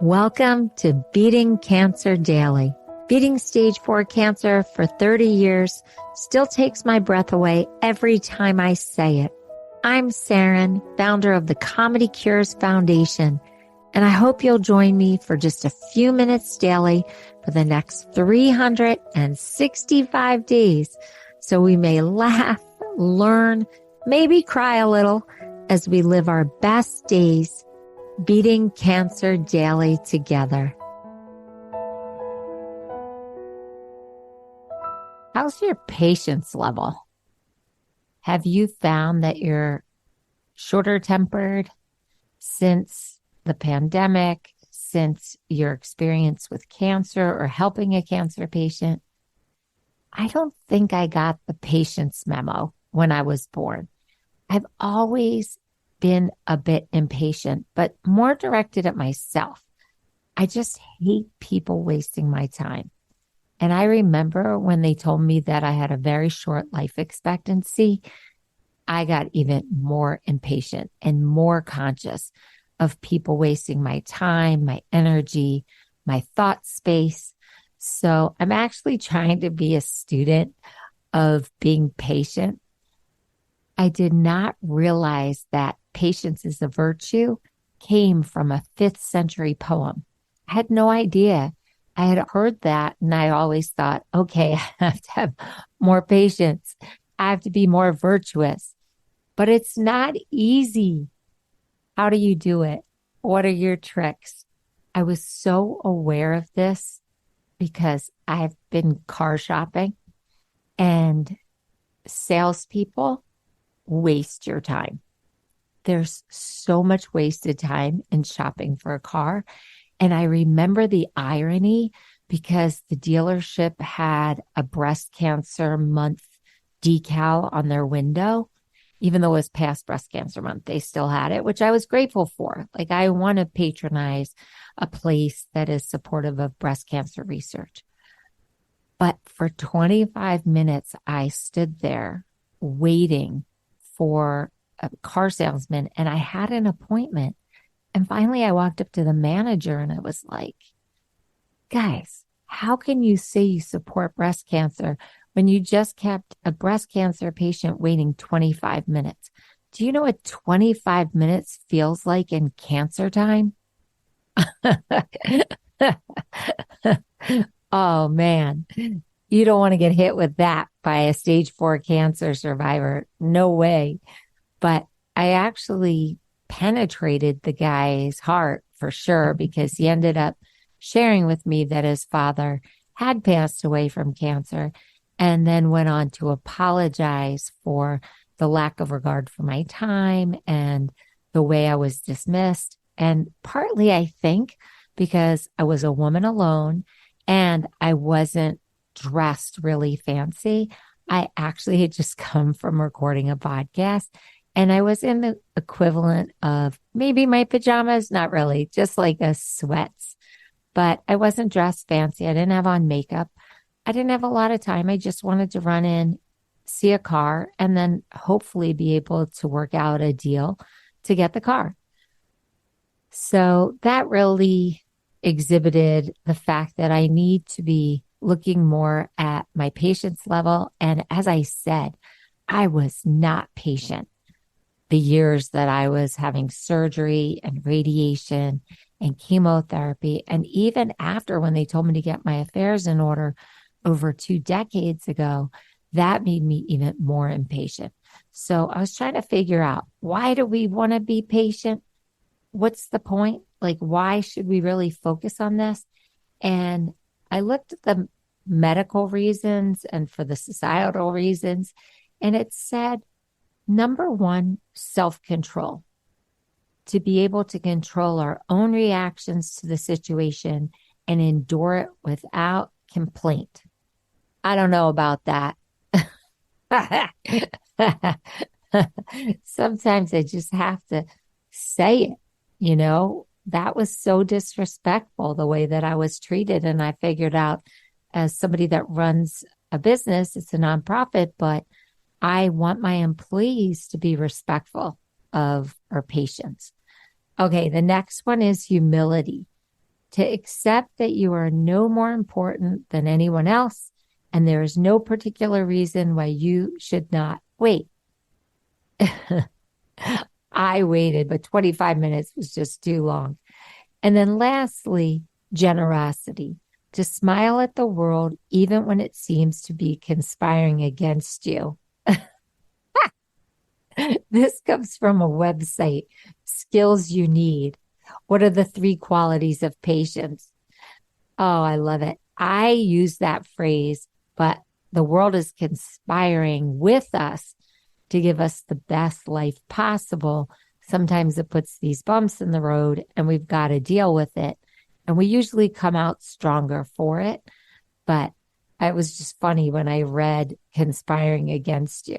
Welcome to Beating Cancer Daily. Beating stage 4 cancer for 30 years still takes my breath away every time I say it. I'm Saranne, founder of the Comedy Cures Foundation, and I hope you'll join me for just a few minutes daily for the next 365 days so we may laugh, learn, maybe cry a little as we live our best days beating cancer daily together. How's your patience level? Have you found that you're shorter tempered since the pandemic, since your experience with cancer or helping a cancer patient? I don't think I got the patience memo when I was born. I've always been a bit impatient, but more directed at myself. I just hate people wasting my time. And I remember when they told me that I had a very short life expectancy, I got even more impatient and more conscious of people wasting my time, my energy, my thought space. So I'm actually trying to be a student of being patient. I did not realize that patience is a virtue came from a 5th century poem. I had no idea. I had heard that and I always thought, okay, I have to have more patience. I have to be more virtuous. But it's not easy. How do you do it? What are your tricks? I was so aware of this because I've been car shopping and salespeople waste your time. There's so much wasted time in shopping for a car. And I remember the irony because the dealership had a breast cancer month decal on their window. Even though it was past breast cancer month, they still had it, which I was grateful for. Like, I want to patronize a place that is supportive of breast cancer research. But for 25 minutes, I stood there waiting for a car salesman and I had an appointment. And finally I walked up to the manager and I was like, guys, how can you say you support breast cancer when you just kept a breast cancer patient waiting 25 minutes? Do you know what 25 minutes feels like in cancer time? Oh man, you don't want to get hit with that by a stage 4 cancer survivor. No way. But I actually penetrated the guy's heart for sure because he ended up sharing with me that his father had passed away from cancer and then went on to apologize for the lack of regard for my time and the way I was dismissed. And partly, I think, because I was a woman alone and I wasn't dressed really fancy. I actually had just come from recording a podcast and I was in the equivalent of maybe my pajamas, not really, just like a sweats, but I wasn't dressed fancy. I didn't have on makeup. I didn't have a lot of time. I just wanted to run in, see a car, and then hopefully be able to work out a deal to get the car. So that really exhibited the fact that I need to be looking more at my patience level. And as I said, I was not patient the years that I was having surgery and radiation and chemotherapy. And even after when they told me to get my affairs in order over 2 decades ago, that made me even more impatient. So I was trying to figure out, why do we want to be patient? What's the point? Like, why should we really focus on this? And I looked at the medical reasons and for the societal reasons, and it said, number one, self-control. To be able to control our own reactions to the situation and endure it without complaint. I don't know about that. Sometimes I just have to say it, you know, that was so disrespectful the way that I was treated. And I figured out, as somebody that runs a business, it's a nonprofit, but I want my employees to be respectful of our patients. Okay, the next one is humility. to accept that you are no more important than anyone else, and there is no particular reason why you should not wait. I waited, but 25 minutes was just too long. And then lastly, generosity, to smile at the world even when it seems to be conspiring against you. This comes from a website, Skills You Need. What are the 3 qualities of patience? Oh, I love it. I use that phrase, but the world is conspiring with us to give us the best life possible. Sometimes it puts these bumps in the road and we've got to deal with it. And we usually come out stronger for it. But it was just funny when I read conspiring against you.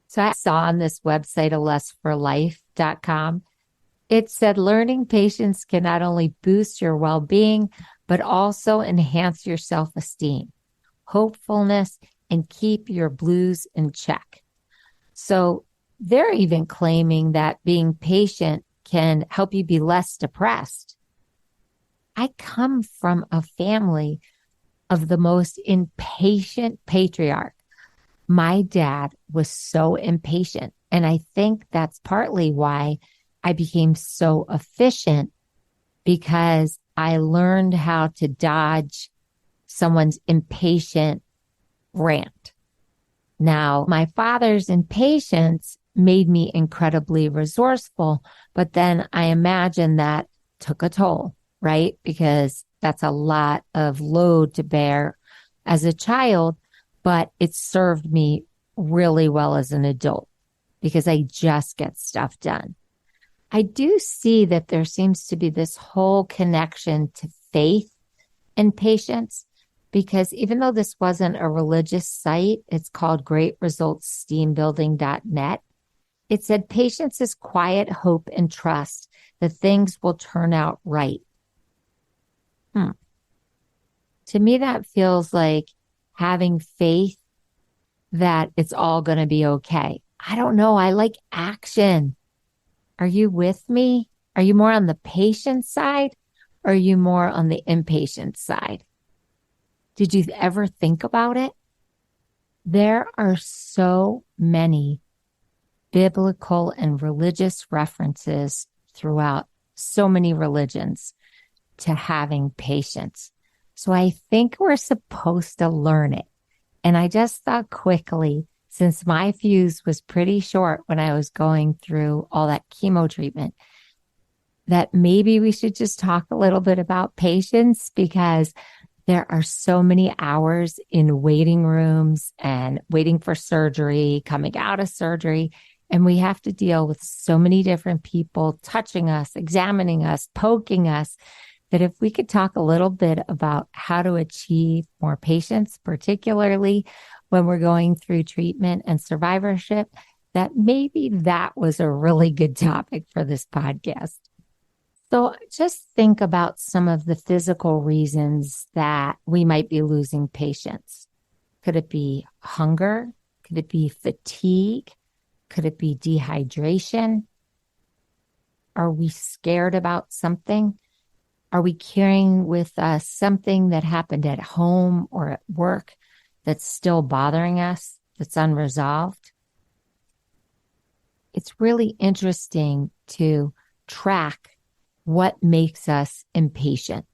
So I saw on this website, alessforlife.com, it said learning patience can not only boost your well-being, but also enhance your self-esteem, hopefulness, and keep your blues in check. So they're even claiming that being patient can help you be less depressed. I come from a family of the most impatient patriarch. My dad was so impatient. And I think that's partly why I became so efficient, because I learned how to dodge someone's impatient rant. Now, my father's impatience made me incredibly resourceful, but then I imagine that took a toll, right? Because that's a lot of load to bear as a child, but it served me really well as an adult because I just get stuff done. I do see that there seems to be this whole connection to faith and patience, because even though this wasn't a religious site, it's called greatresultsteambuilding.net. It said patience is quiet hope and trust that things will turn out right. To me, that feels like having faith that it's all going to be okay. I don't know. I like action. Are you with me? Are you more on the patient side or are you more on the impatient side? Did you ever think about it? There are so many biblical and religious references throughout so many religions to having patience. So I think we're supposed to learn it. And I just thought quickly, since my fuse was pretty short when I was going through all that chemo treatment, that maybe we should just talk a little bit about patience, because there are so many hours in waiting rooms and waiting for surgery, coming out of surgery, and we have to deal with so many different people touching us, examining us, poking us, that if we could talk a little bit about how to achieve more patience, particularly when we're going through treatment and survivorship, that maybe that was a really good topic for this podcast. So just think about some of the physical reasons that we might be losing patience. Could it be hunger? Could it be fatigue? Could it be dehydration? Are we scared about something? Are we carrying with us something that happened at home or at work that's still bothering us, that's unresolved? It's really interesting to track what makes us impatient.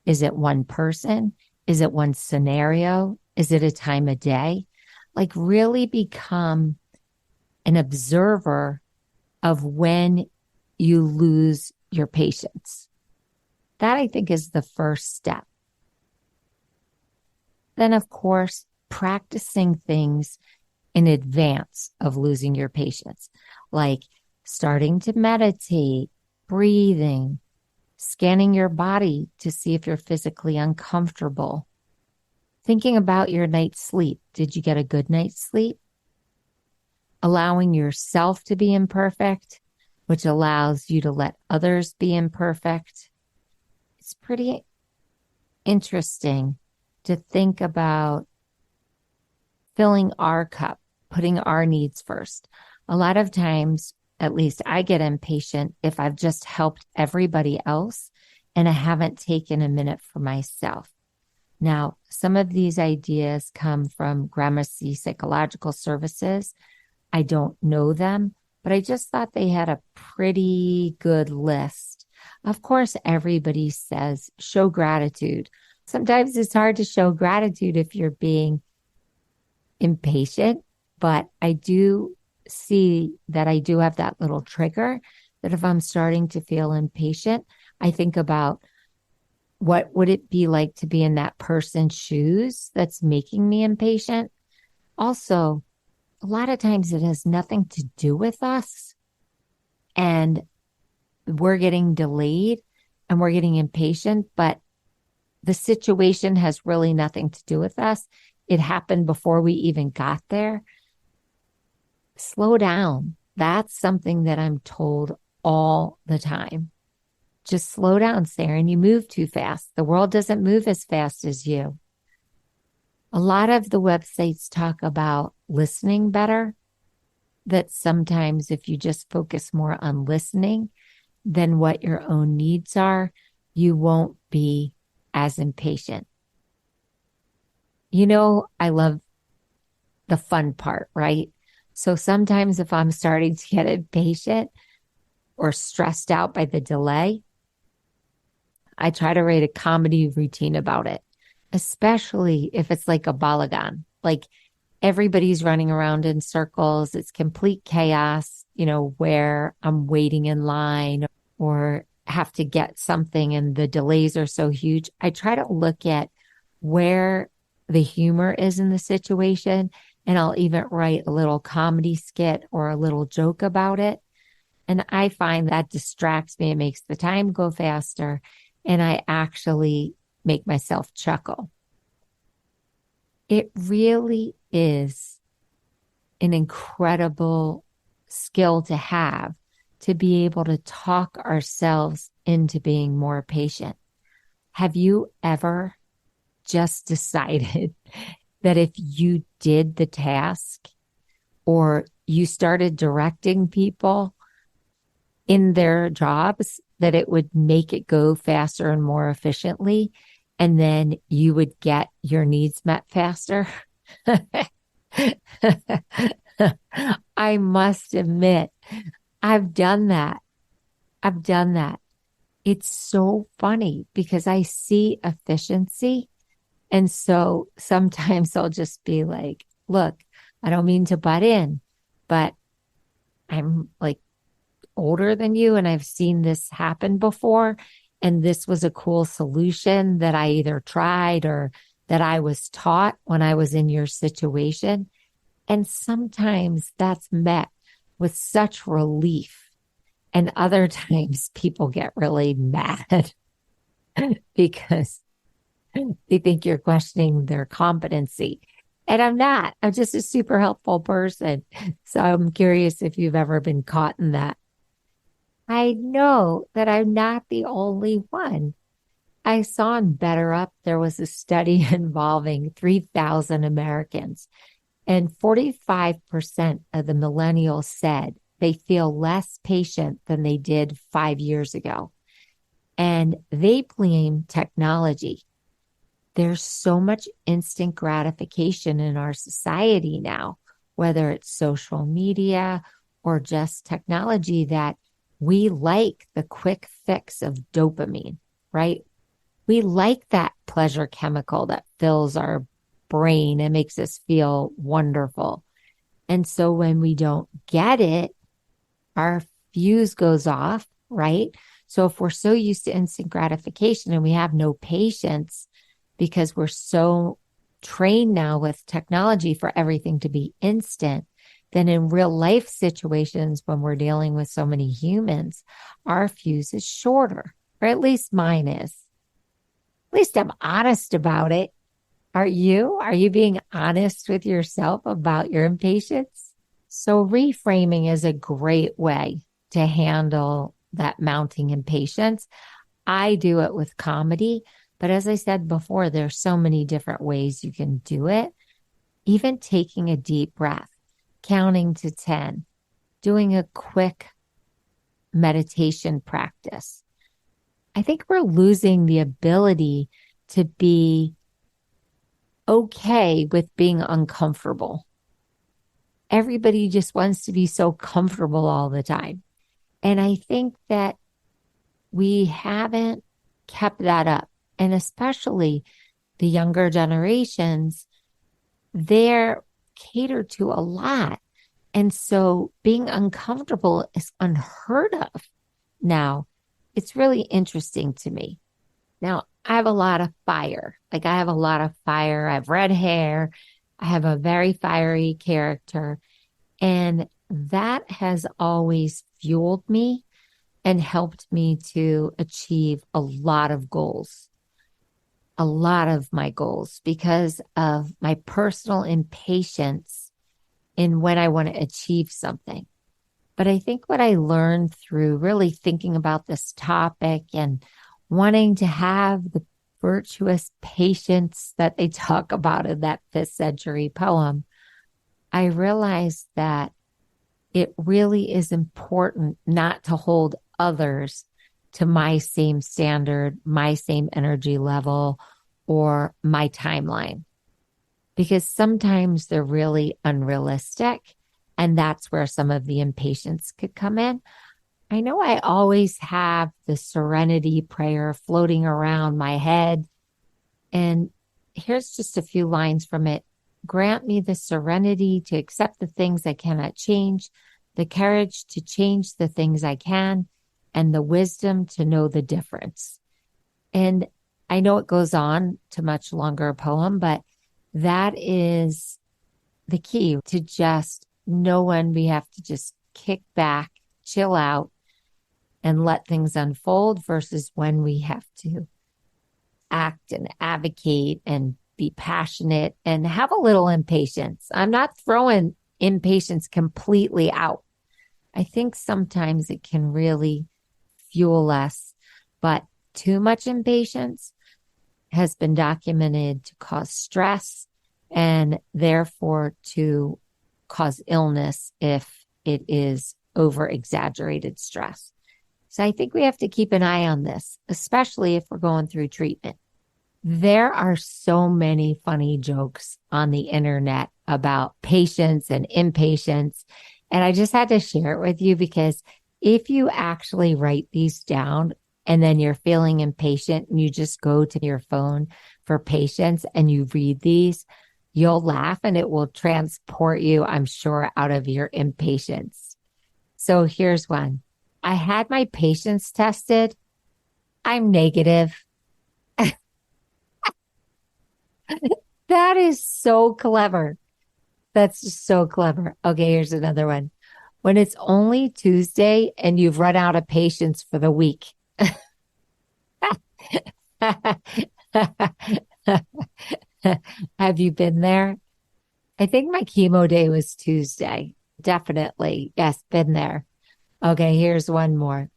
Is it one person? Is it one scenario? Is it a time of day? Like really become an observer of when you lose your patience. That, I think, is the first step. Then, of course, practicing things in advance of losing your patience, like starting to meditate, breathing, scanning your body to see if you're physically uncomfortable, thinking about your night's sleep. Did you get a good night's sleep? Allowing yourself to be imperfect, which allows you to let others be imperfect. It's pretty interesting to think about filling our cup, putting our needs first. A lot of times, at least I get impatient if I've just helped everybody else and I haven't taken a minute for myself. Now, some of these ideas come from Gramercy Psychological Services. I don't know them, but I just thought they had a pretty good list. Of course, everybody says show gratitude. Sometimes it's hard to show gratitude if you're being impatient, but I do see that I do have that little trigger that if I'm starting to feel impatient, I think about what would it be like to be in that person's shoes that's making me impatient. Also, a lot of times it has nothing to do with us and we're getting delayed and we're getting impatient, but the situation has really nothing to do with us. It happened before we even got there. Slow down. That's something that I'm told all the time. Just slow down, Saranne. You move too fast. The world doesn't move as fast as you. A lot of the websites talk about listening better, that sometimes if you just focus more on listening than what your own needs are, you won't be as impatient. You know, I love the fun part, right? So sometimes if I'm starting to get impatient or stressed out by the delay, I try to write a comedy routine about it, especially if it's like a balagan, like everybody's running around in circles. It's complete chaos, where I'm waiting in line or have to get something and the delays are so huge. I try to look at where the humor is in the situation, and I'll even write a little comedy skit or a little joke about it. And I find that distracts me. It makes the time go faster, and I actually make myself chuckle. It really is an incredible skill to have, to be able to talk ourselves into being more patient. Have you ever just decided that if you did the task or you started directing people in their jobs, that it would make it go faster and more efficiently, and then you would get your needs met faster? I must admit, I've done that. I've done that. It's so funny because I see efficiency. And so sometimes I'll just be like, look, I don't mean to butt in, but I'm like older than you and I've seen this happen before. And this was a cool solution that I either tried or that I was taught when I was in your situation. And sometimes that's met with such relief. And other times people get really mad because they think you're questioning their competency. And I'm not. I'm just a super helpful person. So I'm curious if you've ever been caught in that. I know that I'm not the only one. I saw on Better Up, there was a study involving 3,000 Americans, and 45% of the millennials said they feel less patient than they did 5 years ago. And they blame technology. There's so much instant gratification in our society now, whether it's social media or just technology, that we like the quick fix of dopamine, right? We like that pleasure chemical that fills our brain and makes us feel wonderful. And so when we don't get it, our fuse goes off, right? So if we're so used to instant gratification and we have no patience because we're so trained now with technology for everything to be instant, then in real life situations, when we're dealing with so many humans, our fuse is shorter, or at least mine is. At least I'm honest about it. Are you? Are you being honest with yourself about your impatience? So reframing is a great way to handle that mounting impatience. I do it with comedy, but as I said before, there's so many different ways you can do it. Even taking a deep breath, counting to 10, doing a quick meditation practice, I think we're losing the ability to be okay with being uncomfortable. Everybody just wants to be so comfortable all the time. And I think that we haven't kept that up. And especially the younger generations, they're catered to a lot. And so being uncomfortable is unheard of now. It's really interesting to me. Now, I have a lot of fire. Like I have a lot of fire. I have red hair. I have a very fiery character. And that has always fueled me and helped me to achieve a lot of goals, a lot of my goals because of my personal impatience in when I want to achieve something. But I think what I learned through really thinking about this topic and wanting to have the virtuous patience that they talk about in that 5th century poem, I realized that it really is important not to hold others to my same standard, my same energy level, or my timeline, because sometimes they're really unrealistic. And that's where some of the impatience could come in. I know I always have the serenity prayer floating around my head. And here's just a few lines from it. Grant me the serenity to accept the things I cannot change, the courage to change the things I can, and the wisdom to know the difference. And I know it goes on to much longer poem, but that is the key to just know when we have to just kick back, chill out, and let things unfold versus when we have to act and advocate and be passionate and have a little impatience. I'm not throwing impatience completely out. I think sometimes it can really fuel us, but too much impatience has been documented to cause stress and therefore to cause illness if it is over exaggerated stress. So I think we have to keep an eye on this, especially if we're going through treatment. There are so many funny jokes on the internet about patience and impatience. And I just had to share it with you because if you actually write these down and then you're feeling impatient and you just go to your phone for patience and you read these, you'll laugh and it will transport you, I'm sure, out of your impatience. So here's one. I had my patience tested. I'm negative. That is so clever. That's just so clever. Okay, here's another one. When it's only Tuesday and you've run out of patience for the week. Have you been there? I think my chemo day was Tuesday. Definitely. Yes, been there. Okay, here's one more.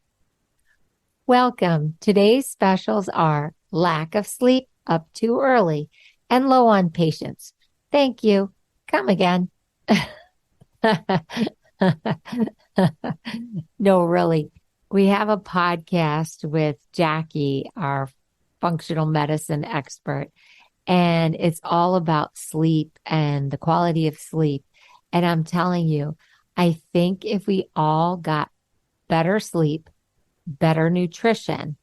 Welcome. Today's specials are lack of sleep, up too early, and low on patience. Thank you. Come again. No, really. We have a podcast with Jackie, our functional medicine expert, and it's all about sleep and the quality of sleep. And I'm telling you, I think if we all got better sleep, better nutrition,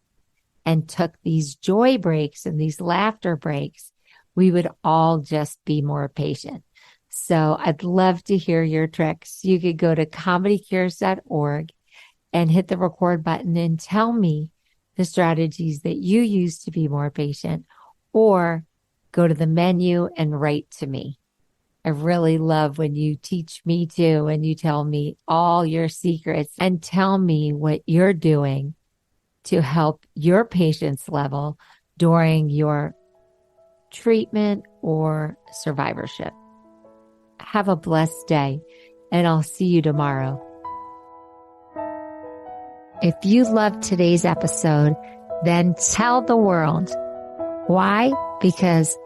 and took these joy breaks and these laughter breaks, we would all just be more patient. So I'd love to hear your tricks. You could go to comedycures.org and hit the record button and tell me the strategies that you use to be more patient, or go to the menu and write to me. I really love when you teach me to and you tell me all your secrets and tell me what you're doing to help your patience level during your treatment or survivorship. Have a blessed day, and I'll see you tomorrow. If you loved today's episode, then tell the world. Why? Because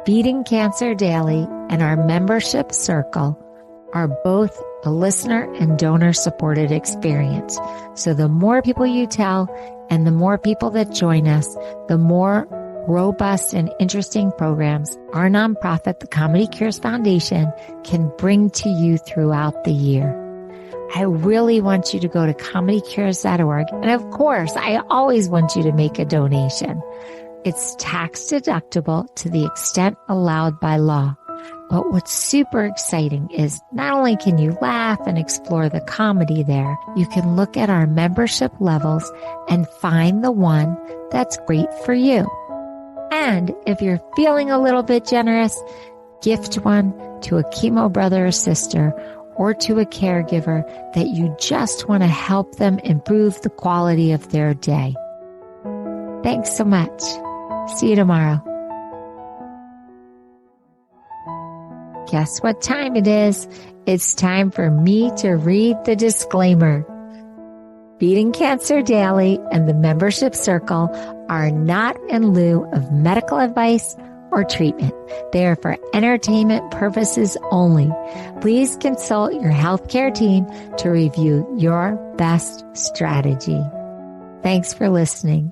Beating Cancer Daily and our membership circle are both a listener and donor supported experience. So the more people you tell and the more people that join us, the more robust and interesting programs our nonprofit, the Comedy Cures Foundation, can bring to you throughout the year. I really want you to go to comedycures.org. And of course, I always want you to make a donation. It's tax deductible to the extent allowed by law. But what's super exciting is not only can you laugh and explore the comedy there, you can look at our membership levels and find the one that's great for you. And if you're feeling a little bit generous, gift one to a chemo brother or sister or to a caregiver that you just want to help them improve the quality of their day. Thanks so much. See you tomorrow. Guess what time it is? It's time for me to read the disclaimer. Beating Cancer Daily and the Membership Circle are not in lieu of medical advice or treatment. They are for entertainment purposes only. Please consult your healthcare team to review your best strategy. Thanks for listening.